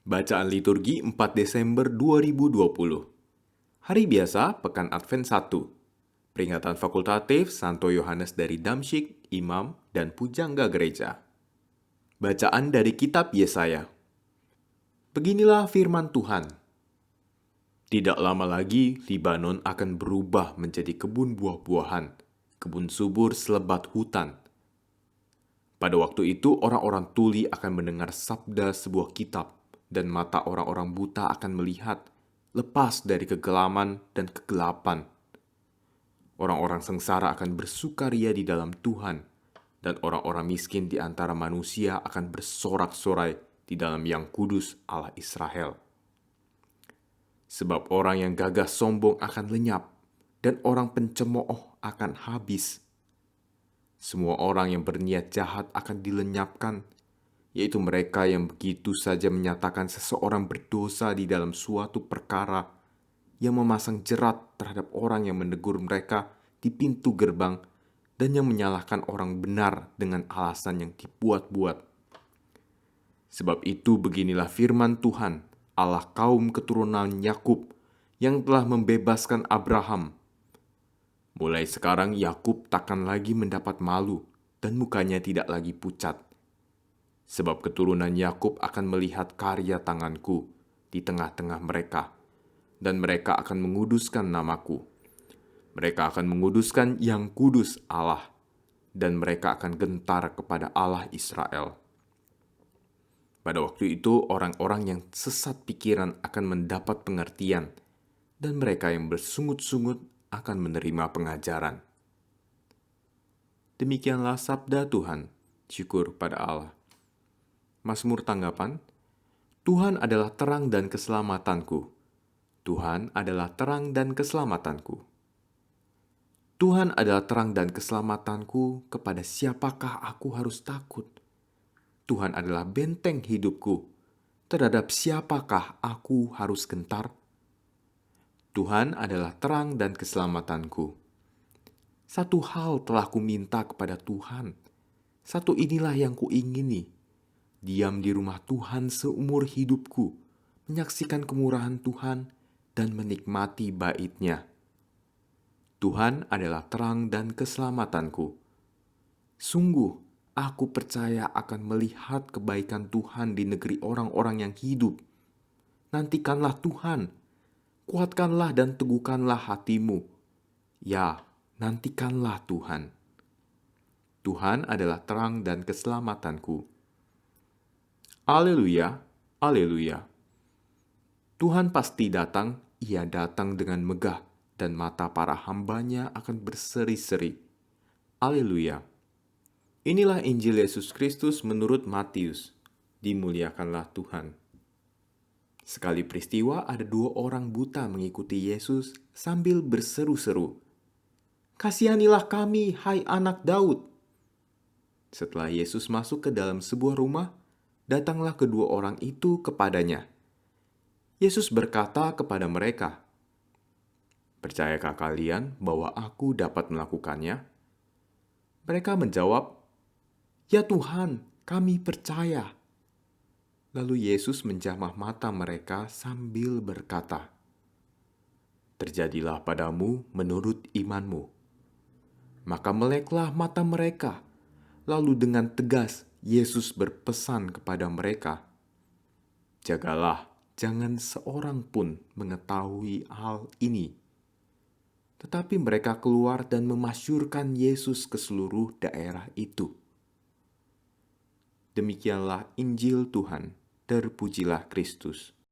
Bacaan liturgi 4 Desember 2020. Hari biasa, Pekan Advent 1. Peringatan fakultatif Santo Yohanes dari Damsyik, Imam, dan Pujangga Gereja. Bacaan dari Kitab Yesaya. Beginilah firman Tuhan. Tidak lama lagi, Libanon akan berubah menjadi kebun buah-buahan, kebun subur selebat hutan. Pada waktu itu, orang-orang tuli akan mendengar sabda sebuah kitab, dan mata orang-orang buta akan melihat, lepas dari kegelaman dan kegelapan. Orang-orang sengsara akan bersukaria di dalam Tuhan, dan orang-orang miskin di antara manusia akan bersorak-sorai di dalam Yang Kudus Allah Israel. Sebab orang yang gagah sombong akan lenyap, dan orang pencemooh akan habis. Semua orang yang berniat jahat akan dilenyapkan, yaitu mereka yang begitu saja menyatakan seseorang berdosa di dalam suatu perkara, yang memasang jerat terhadap orang yang menegur mereka di pintu gerbang, dan yang menyalahkan orang benar dengan alasan yang dibuat-buat. Sebab itu beginilah firman Tuhan, Allah kaum keturunan Yakub, yang telah membebaskan Abraham. Mulai sekarang Yakub takkan lagi mendapat malu, dan mukanya tidak lagi pucat. Sebab keturunan Yakub akan melihat karya tanganku di tengah-tengah mereka, dan mereka akan menguduskan namaku. Mereka akan menguduskan Yang Kudus Allah, dan mereka akan gentar kepada Allah Israel. Pada waktu itu, orang-orang yang sesat pikiran akan mendapat pengertian, dan mereka yang bersungut-sungut akan menerima pengajaran. Demikianlah sabda Tuhan. Syukur pada Allah. Mazmur tanggapan, Tuhan adalah terang dan keselamatanku. Tuhan adalah terang dan keselamatanku. Tuhan adalah terang dan keselamatanku, kepada siapakah aku harus takut? Tuhan adalah benteng hidupku, terhadap siapakah aku harus gentar? Tuhan adalah terang dan keselamatanku. Satu hal telah kuminta kepada Tuhan, satu inilah yang kuingini, diam di rumah Tuhan seumur hidupku, menyaksikan kemurahan Tuhan dan menikmati bait-Nya. Tuhan adalah terang dan keselamatanku. Sungguh, aku percaya akan melihat kebaikan Tuhan di negeri orang-orang yang hidup. Nantikanlah Tuhan, kuatkanlah dan teguhkanlah hatimu. Ya, nantikanlah Tuhan. Tuhan adalah terang dan keselamatanku. Haleluya, haleluya. Tuhan pasti datang, Ia datang dengan megah, dan mata para hamba-Nya akan berseri-seri. Haleluya. Inilah Injil Yesus Kristus menurut Matius. Dimuliakanlah Tuhan. Sekali peristiwa ada 2 orang buta mengikuti Yesus sambil berseru-seru, "Kasihanilah kami, hai anak Daud." Setelah Yesus masuk ke dalam sebuah rumah, datanglah kedua orang itu kepadanya. Yesus berkata kepada mereka, "Percayakah kalian bahwa aku dapat melakukannya?" Mereka menjawab, "Ya Tuhan, kami percaya." Lalu Yesus menjamah mata mereka sambil berkata, "Terjadilah padamu menurut imanmu." Maka meleklah mata mereka. Lalu dengan tegas Yesus berpesan kepada mereka, "Jagalah, jangan seorang pun mengetahui hal ini." Tetapi mereka keluar dan memasyurkan Yesus ke seluruh daerah itu. Demikianlah Injil Tuhan. Terpujilah Kristus.